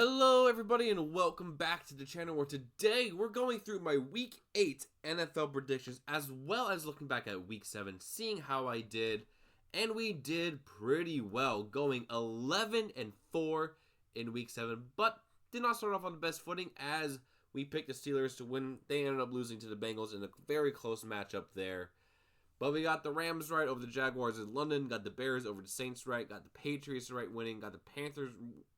Hello everybody and welcome back to the channel where today we're going through my week 8 NFL predictions as well as looking back at week 7, seeing how I did, and we did pretty well, going 11-4 in week 7, but did not start off on the best footing as we picked the Steelers to win. They ended up losing to the Bengals in a very close matchup there. But we got the Rams right over the Jaguars in London, got the Bears over the Saints right, got the Patriots right winning, got the Panthers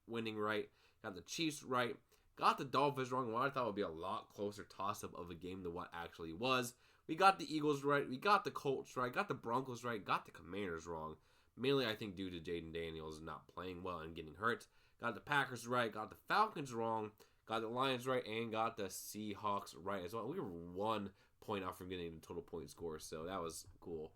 winning right, got the Chiefs right, got the Dolphins wrong, what I thought would be a lot closer toss-up of a game than what actually was. We got the Eagles right, we got the Colts right, got the Broncos right, got the Commanders wrong. Mainly, I think, due to Jaden Daniels not playing well and getting hurt. Got the Packers right, got the Falcons wrong, got the Lions right, and got the Seahawks right as well. We were 1 point out from getting the total point score, so that was cool.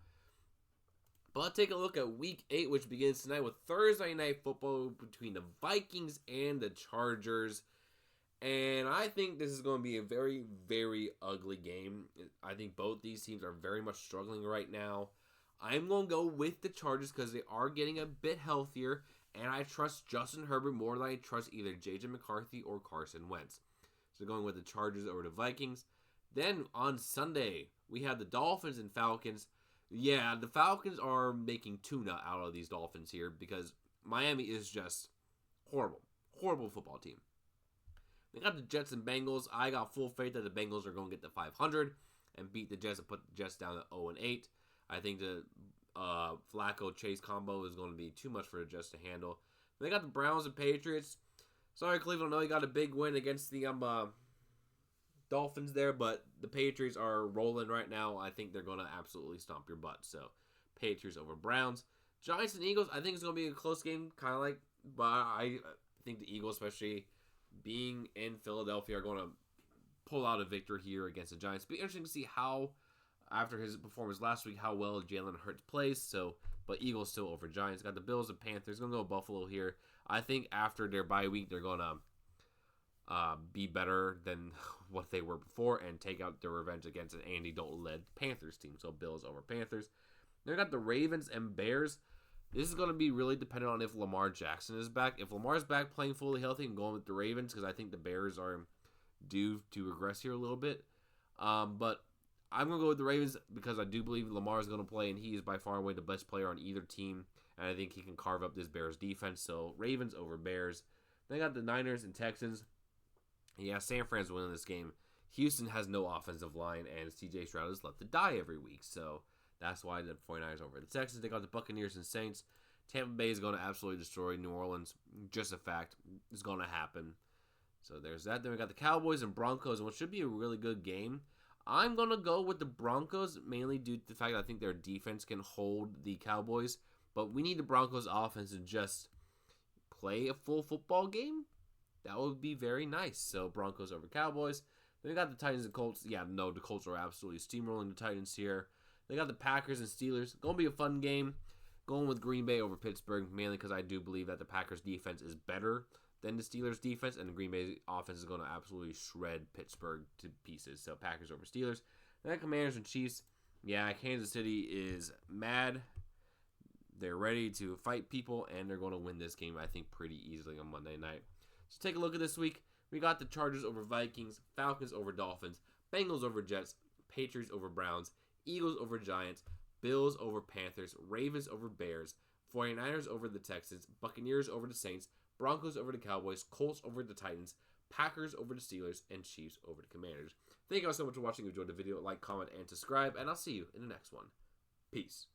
But let's take a look at week 8, which begins tonight with Thursday Night Football between the Vikings and the Chargers. And I think this is going to be a very, very ugly game. I think both these teams are very much struggling right now. I'm going to go with the Chargers because they are getting a bit healthier, and I trust Justin Herbert more than I trust either J.J. McCarthy or Carson Wentz. So going with the Chargers over the Vikings. Then on Sunday, we have the Dolphins and Falcons. Yeah, the Falcons are making tuna out of these Dolphins here because Miami is just horrible. Horrible football team. They got the Jets and Bengals. I got full faith that the Bengals are going to get to 500 and beat the Jets and put the Jets down to 0-8. I think the Flacco-Chase combo is going to be too much for the Jets to handle. They got the Browns and Patriots. Sorry, Cleveland, I know you got a big win against the Dolphins there, but the Patriots are rolling right now. I think they're going to absolutely stomp your butt. So, Patriots over Browns. Giants and Eagles, I think it's going to be a close game, kind of like, but I think the Eagles, especially being in Philadelphia, are going to pull out a victory here against the Giants. It'll be interesting to see how, after his performance last week, how well Jalen Hurts plays. So, but Eagles still over Giants. Got the Bills and Panthers. Going to go Buffalo here. I think after their bye week, they're going to be better than what they were before and take out their revenge against an Andy Dalton-led Panthers team. So Bills over Panthers. Then got the Ravens and Bears. This is going to be really dependent on if Lamar Jackson is back. If Lamar's back playing fully healthy and going with the Ravens, because I think the Bears are due to regress here a little bit. But I'm going to go with the Ravens because I do believe Lamar is going to play, and he is by far and away the best player on either team. And I think he can carve up this Bears defense. So Ravens over Bears. Then got the Niners and Texans. Yeah, San Fran's winning this game. Houston has no offensive line, and C.J. Stroud is left to die every week. So that's why the 49ers over the Texans. They got the Buccaneers and Saints. Tampa Bay is going to absolutely destroy New Orleans. Just a fact. It's going to happen. So there's that. Then we got the Cowboys and Broncos, and what should be a really good game. I'm going to go with the Broncos, mainly due to the fact that I think their defense can hold the Cowboys. But we need the Broncos offense to just play a full football game. That would be very nice. So Broncos over Cowboys. Then we got the Titans and Colts. Yeah, no, the Colts are absolutely steamrolling the Titans here. They got the Packers and Steelers. Going to be a fun game. Going with Green Bay over Pittsburgh, mainly because I do believe that the Packers defense is better than the Steelers defense, and the Green Bay offense is going to absolutely shred Pittsburgh to pieces. So Packers over Steelers. Then Commanders and Chiefs. Yeah, Kansas City is mad. They're ready to fight people, and they're going to win this game, I think, pretty easily on Monday night. So take a look at this week. We got the Chargers over Vikings, Falcons over Dolphins, Bengals over Jets, Patriots over Browns, Eagles over Giants, Bills over Panthers, Ravens over Bears, 49ers over the Texans, Buccaneers over the Saints, Broncos over the Cowboys, Colts over the Titans, Packers over the Steelers, and Chiefs over the Commanders. Thank you all so much for watching. If you enjoyed the video, like, comment, and subscribe, and I'll see you in the next one. Peace.